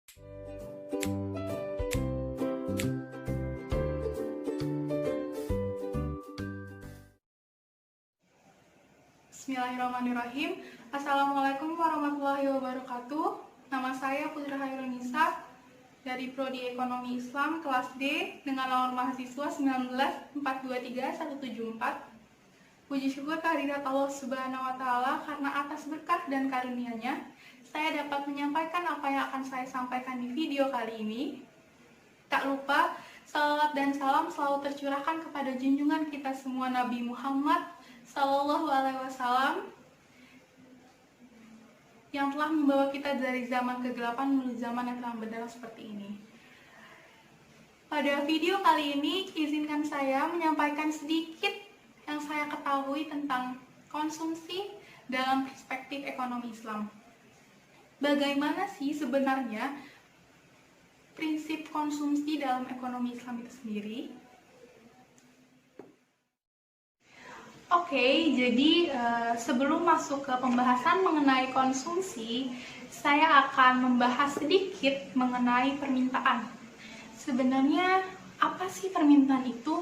Bismillahirrahmanirrahim. Assalamualaikum warahmatullahi wabarakatuh. Nama saya Putri Hairul Nisa dari Prodi Ekonomi Islam kelas D dengan nomor mahasiswa 19423-174. Puji syukur kehadirat Allah Subhanahu wa Ta'ala karena atas berkah dan karunia-Nya saya dapat menyampaikan apa yang akan saya sampaikan di video kali ini. Tak lupa, salawat dan salam selalu tercurahkan kepada junjungan kita semua Nabi Muhammad Sallallahu Alaihi Wasallam yang telah membawa kita dari zaman kegelapan menuju zaman yang terang benderang seperti ini. Pada video kali ini, izinkan saya menyampaikan sedikit yang saya ketahui tentang konsumsi dalam perspektif ekonomi Islam. Bagaimana sih sebenarnya prinsip konsumsi dalam ekonomi Islam itu sendiri? Oke, jadi sebelum masuk ke pembahasan mengenai konsumsi, saya akan membahas sedikit mengenai permintaan. Sebenarnya apa sih permintaan itu?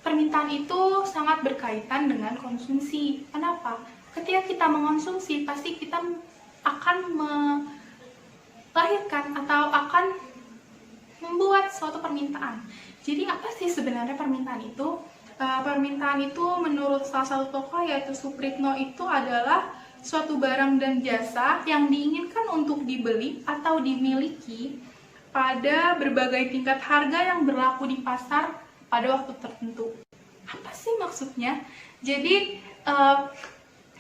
Permintaan itu sangat berkaitan dengan konsumsi. Kenapa? Ketika kita mengonsumsi, pasti kita akan melahirkan atau akan membuat suatu permintaan. Jadi apa sih sebenarnya permintaan itu? Permintaan itu menurut salah satu tokoh yaitu Supritno itu adalah suatu barang dan jasa yang diinginkan untuk dibeli atau dimiliki pada berbagai tingkat harga yang berlaku di pasar pada waktu tertentu. Apa sih maksudnya? Jadi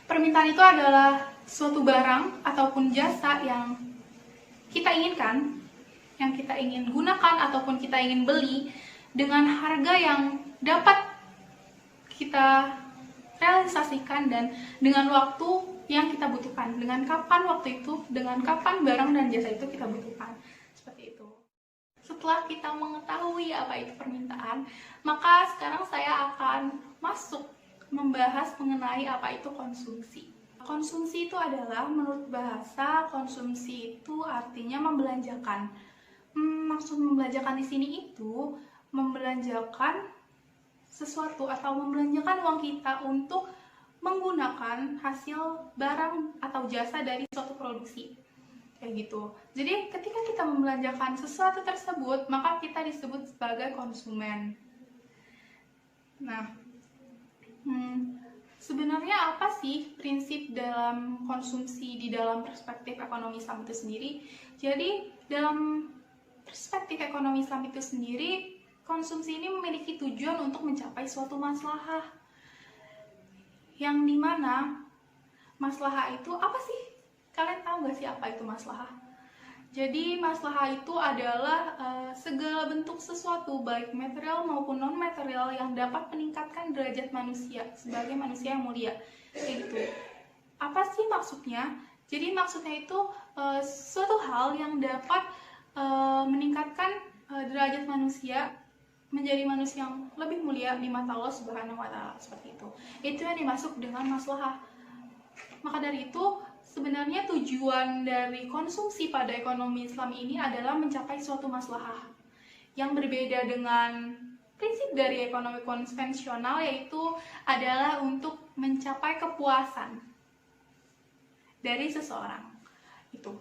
permintaan itu adalah suatu barang ataupun jasa yang kita inginkan, yang kita ingin gunakan ataupun kita ingin beli dengan harga yang dapat kita realisasikan dan dengan waktu yang kita butuhkan, dengan kapan waktu itu, dengan kapan barang dan jasa itu kita butuhkan, seperti itu. Setelah kita mengetahui apa itu permintaan, maka sekarang saya akan masuk membahas mengenai apa itu konsumsi. Konsumsi itu adalah, menurut bahasa, konsumsi itu artinya membelanjakan. Maksud membelanjakan di sini itu membelanjakan sesuatu atau membelanjakan uang kita untuk menggunakan hasil barang atau jasa dari suatu produksi, kayak gitu. Jadi ketika kita membelanjakan sesuatu tersebut, maka kita disebut sebagai konsumen. Nah, sebenarnya apa sih prinsip dalam konsumsi di dalam perspektif ekonomi Islam itu sendiri? Jadi dalam perspektif ekonomi Islam itu sendiri, konsumsi ini memiliki tujuan untuk mencapai suatu maslahah, yang dimana maslahah itu apa sih? Kalian tahu gak sih apa itu maslahah? Jadi maslahah itu adalah segala bentuk sesuatu, baik material maupun non material, yang dapat meningkatkan derajat manusia sebagai manusia yang mulia, kayak gitu. Apa sih maksudnya? Jadi maksudnya itu suatu hal yang dapat meningkatkan derajat manusia menjadi manusia yang lebih mulia di mata Allah Subhanahu wa Ta'ala, seperti itu. Itu yang dimaksud dengan maslahah. Maka dari itu, sebenarnya tujuan dari konsumsi pada ekonomi Islam ini adalah mencapai suatu maslahah yang berbeda dengan prinsip dari ekonomi konvensional, yaitu adalah untuk mencapai kepuasan dari seseorang. Itu.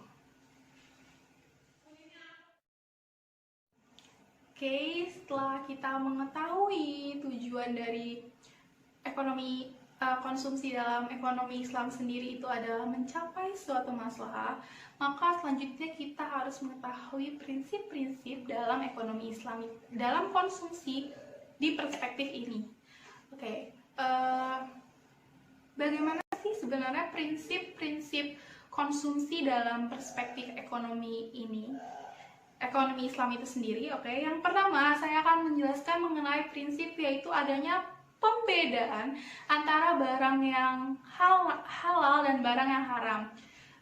Oke, setelah kita mengetahui tujuan dari ekonomi konsumsi dalam ekonomi Islam sendiri itu adalah mencapai suatu maslahah, maka selanjutnya kita harus mengetahui prinsip-prinsip dalam ekonomi Islam dalam konsumsi di perspektif ini. Oke, bagaimana sih sebenarnya prinsip-prinsip konsumsi dalam perspektif ekonomi ini? Ekonomi Islam itu sendiri, oke. Yang pertama, saya akan menjelaskan mengenai prinsip, yaitu adanya pembedaan antara barang yang halal dan barang yang haram.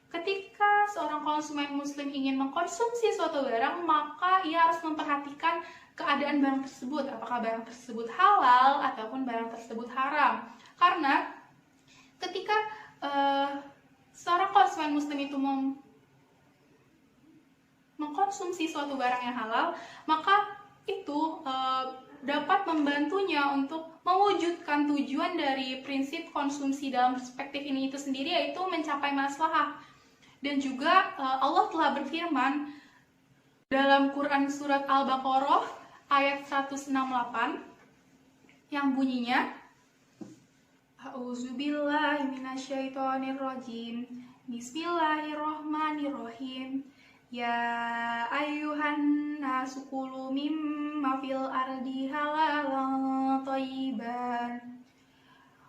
Ketika seorang konsumen muslim ingin mengkonsumsi suatu barang, maka ia harus memperhatikan keadaan barang tersebut, apakah barang tersebut halal ataupun barang tersebut haram. Karena ketika seorang konsumen muslim itu mengkonsumsi suatu barang yang halal, maka itu dapat membantunya untuk mewujudkan tujuan dari prinsip konsumsi dalam perspektif ini itu sendiri, yaitu mencapai maslahah. Dan juga Allah telah berfirman dalam Quran surat Al-Baqarah ayat 168 yang bunyinya, A'udzubillahi minasyaitonirrajim. Bismillahirrahmanirrahim. Ya ayyuhan nasu kulu mimma fil ardi halalan thayyiban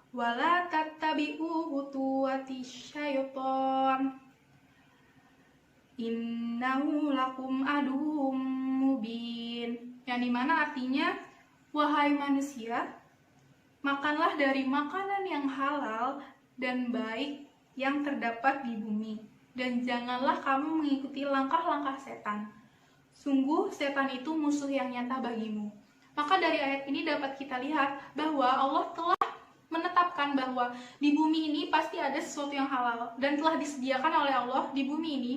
wala tattabi'u khutuwatis syaiton innahu lakum aduwwum mubin. Yang dimana artinya, wahai manusia, makanlah dari makanan yang halal dan baik yang terdapat di bumi, dan janganlah kamu mengikuti langkah-langkah setan. Sungguh setan itu musuh yang nyata bagimu. Maka dari ayat ini dapat kita lihat bahwa Allah telah menetapkan bahwa di bumi ini pasti ada sesuatu yang halal, dan telah disediakan oleh Allah di bumi ini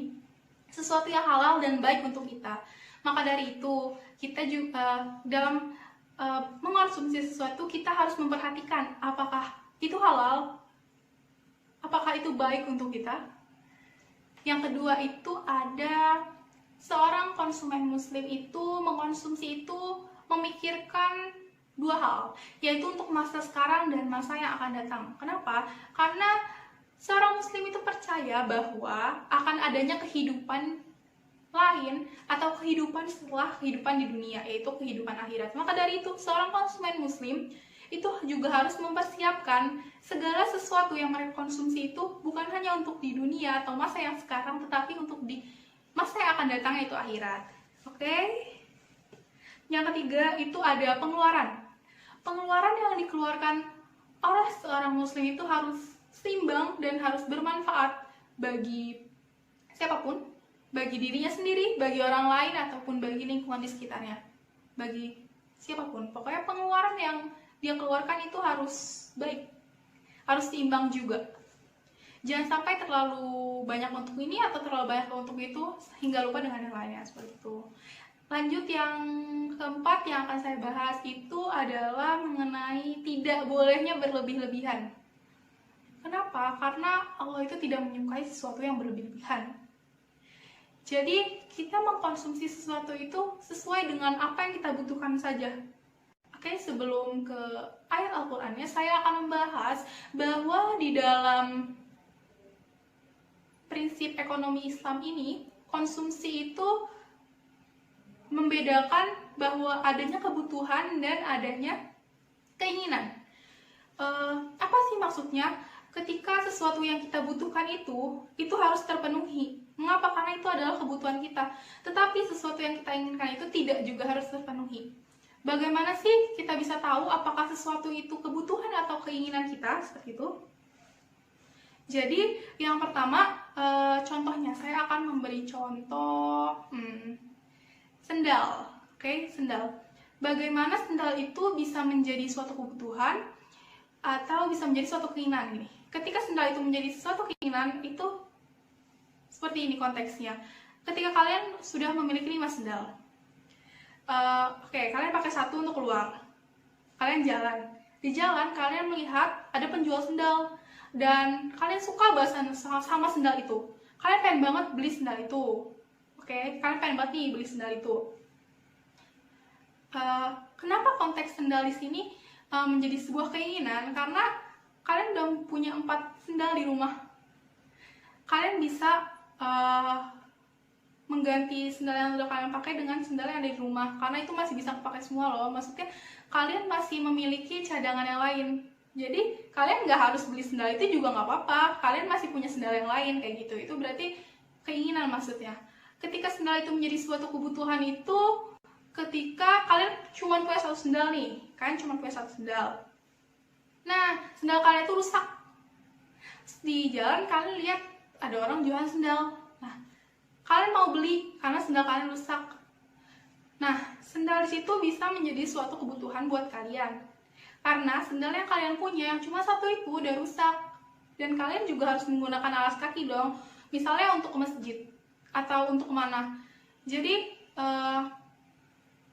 sesuatu yang halal dan baik untuk kita. Maka dari itu, kita juga dalam mengonsumsi sesuatu, kita harus memperhatikan apakah itu halal, apakah itu baik untuk kita. Yang kedua itu ada seorang konsumen muslim itu mengkonsumsi itu memikirkan dua hal, yaitu untuk masa sekarang dan masa yang akan datang. Kenapa? Karena seorang muslim itu percaya bahwa akan adanya kehidupan lain atau kehidupan setelah kehidupan di dunia, yaitu kehidupan akhirat. Maka dari itu, seorang konsumen muslim itu juga harus mempersiapkan segala sesuatu yang mereka konsumsi itu bukan hanya untuk di dunia atau masa yang sekarang, tetapi untuk di masa yang akan datang, yaitu akhirat. Oke? Yang ketiga itu ada pengeluaran. Pengeluaran yang dikeluarkan oleh seorang muslim itu harus seimbang dan harus bermanfaat bagi siapapun, bagi dirinya sendiri, bagi orang lain, ataupun bagi lingkungan di sekitarnya, bagi siapapun. Pokoknya pengeluaran yang dia keluarkan itu harus baik, harus seimbang juga. Jangan sampai terlalu banyak untuk ini atau terlalu banyak untuk itu sehingga lupa dengan yang lainnya, seperti itu. Lanjut, yang keempat yang akan saya bahas itu adalah mengenai tidak bolehnya berlebih-lebihan. Kenapa? Karena Allah itu tidak menyukai sesuatu yang berlebih-lebihan. Jadi kita mengkonsumsi sesuatu itu sesuai dengan apa yang kita butuhkan saja. Oke, sebelum ke ayat Al-Qur'annya, saya akan membahas bahwa di dalam prinsip ekonomi Islam ini, konsumsi itu membedakan bahwa adanya kebutuhan dan adanya keinginan. Apa sih maksudnya? Ketika sesuatu yang kita butuhkan itu harus terpenuhi. Mengapa? Karena itu adalah kebutuhan kita. Tetapi sesuatu yang kita inginkan itu tidak juga harus terpenuhi. Bagaimana sih kita bisa tahu apakah sesuatu itu kebutuhan atau keinginan kita? Seperti itu. Jadi, yang pertama, contohnya saya akan memberi contoh sendal. Oke, sendal. Bagaimana sendal itu bisa menjadi suatu kebutuhan atau bisa menjadi suatu keinginan ini? Ketika sendal itu menjadi suatu keinginan, itu seperti ini konteksnya. Ketika kalian sudah memiliki 5 sendal, kalian pakai satu untuk keluar. Kalian jalan. Di jalan, kalian melihat ada penjual sendal. Dan kalian suka banget sama sendal itu. Kalian pengen banget beli sendal itu. Kalian pengen banget nih beli sendal itu. Kenapa konteks sendal di sini menjadi sebuah keinginan? Karena kalian udah punya 4 sendal di rumah. Kalian bisa mengganti sendal yang udah kalian pakai dengan sendal yang ada di rumah, karena itu masih bisa kepake semua loh. Maksudnya kalian masih memiliki cadangan yang lain. Jadi kalian nggak harus beli sendal itu juga nggak apa-apa. Kalian masih punya sendal yang lain kayak gitu. Itu berarti keinginan maksudnya. Ketika sendal itu menjadi suatu kebutuhan itu ketika kalian cuma punya satu sendal nih. Kalian cuma punya satu sendal. Nah, sendal kalian itu rusak. Di jalan kalian lihat ada orang jualan sendal. Nah, kalian mau beli karena sendal kalian rusak. Nah, sendal di situ bisa menjadi suatu kebutuhan buat kalian. Karena sendal yang kalian punya yang cuma satu itu udah rusak. Dan kalian juga harus menggunakan alas kaki dong. Misalnya untuk ke masjid atau untuk kemana. Jadi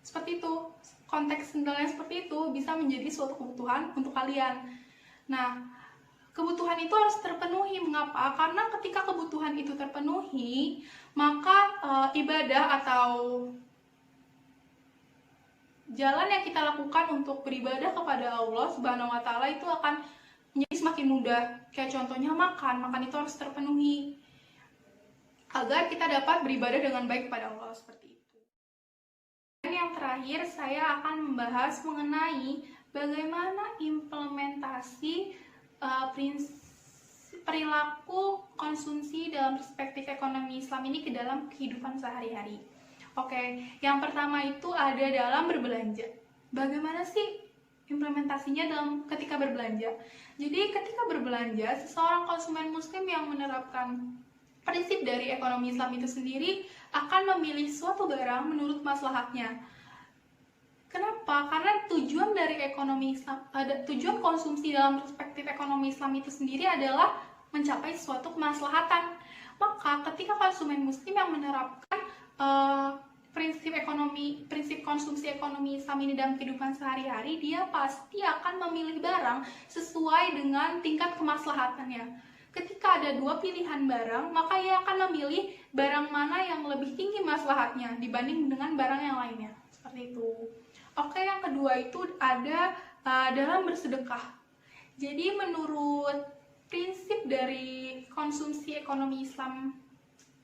seperti itu, konteks sendalnya seperti itu bisa menjadi suatu kebutuhan untuk kalian. Nah, kebutuhan itu harus terpenuhi. Mengapa? Karena ketika kebutuhan itu terpenuhi, maka ibadah atau jalan yang kita lakukan untuk beribadah kepada Allah Subhanahu wa Ta'ala itu akan menjadi semakin mudah. Kayak contohnya makan itu harus terpenuhi agar kita dapat beribadah dengan baik kepada Allah, seperti itu. Dan yang terakhir, saya akan membahas mengenai bagaimana implementasi perilaku konsumsi dalam perspektif ekonomi Islam ini ke dalam kehidupan sehari-hari. Oke, yang pertama itu ada dalam berbelanja. Bagaimana sih implementasinya dalam ketika berbelanja? Jadi ketika berbelanja, seseorang konsumen muslim yang menerapkan prinsip dari ekonomi Islam itu sendiri akan memilih suatu barang menurut maslahatnya. Kenapa? Karena tujuan dari ekonomi Islam, tujuan konsumsi dalam perspektif ekonomi Islam itu sendiri adalah mencapai suatu kemaslahatan. Maka ketika konsumen muslim yang menerapkan prinsip konsumsi ekonomi Islam ini dalam kehidupan sehari-hari, dia pasti akan memilih barang sesuai dengan tingkat kemaslahatannya. Ketika ada dua pilihan barang, maka ia akan memilih barang mana yang lebih tinggi maslahatnya dibanding dengan barang yang lainnya. Seperti itu. Oke, yang kedua itu ada dalam bersedekah. Jadi menurut prinsip dari konsumsi ekonomi Islam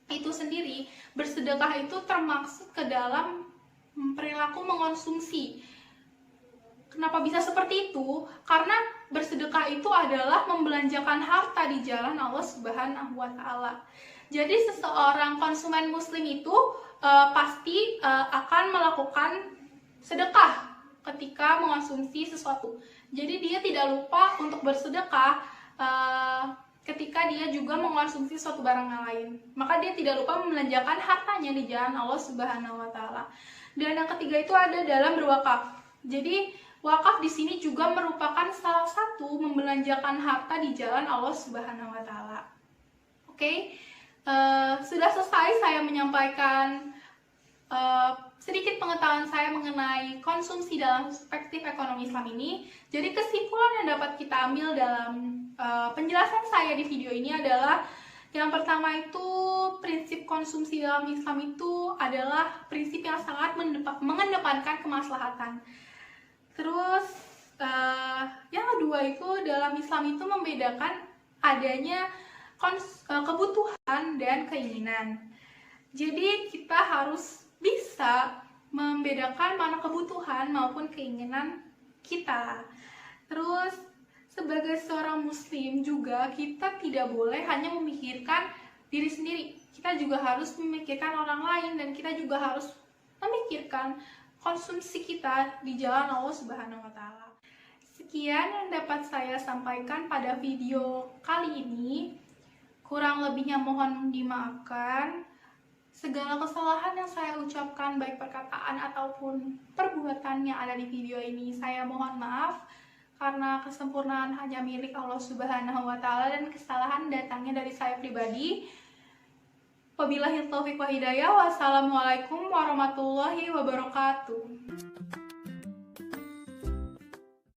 itu sendiri, bersedekah itu termaksud ke dalam perilaku mengonsumsi. Kenapa bisa seperti itu? Karena bersedekah itu adalah membelanjakan harta di jalan Allah Subhanahu wa Ta'ala. Jadi seseorang konsumen muslim itu pasti akan melakukan sedekah ketika mengonsumsi sesuatu. Jadi dia tidak lupa untuk bersedekah ketika dia juga mengonsumsi suatu barang yang lain. Maka dia tidak lupa membelanjakan hartanya di jalan Allah Subhanahu wa Ta'ala. Dan yang ketiga itu ada dalam berwakaf. Jadi wakaf di sini juga merupakan salah satu membelanjakan harta di jalan Allah Subhanahu wa Ta'ala. Oke, sudah selesai saya menyampaikan sedikit pengetahuan saya mengenai konsumsi dalam perspektif ekonomi Islam ini. Jadi kesimpulan yang dapat kita ambil dalam penjelasan saya di video ini adalah yang pertama itu prinsip konsumsi dalam Islam itu adalah prinsip yang sangat mengedepankan kemaslahatan. Terus yang kedua itu dalam Islam itu membedakan adanya kebutuhan dan keinginan. Jadi kita harus bisa membedakan mana kebutuhan maupun keinginan kita. Terus sebagai seorang muslim juga kita tidak boleh hanya memikirkan diri sendiri. Kita juga harus memikirkan orang lain dan kita juga harus memikirkan konsumsi kita di jalan Allah Subhanahu wa Ta'ala. Sekian yang dapat saya sampaikan pada video kali ini. Kurang lebihnya mohon dimaafkan. Segala kesalahan yang saya ucapkan, baik perkataan ataupun perbuatan yang ada di video ini, saya mohon maaf, karena kesempurnaan hanya milik Allah Subhanahu wa Ta'ala dan kesalahan datangnya dari saya pribadi. Wabillahi taufiq wa hidayah. Wassalamualaikum warahmatullahi wabarakatuh.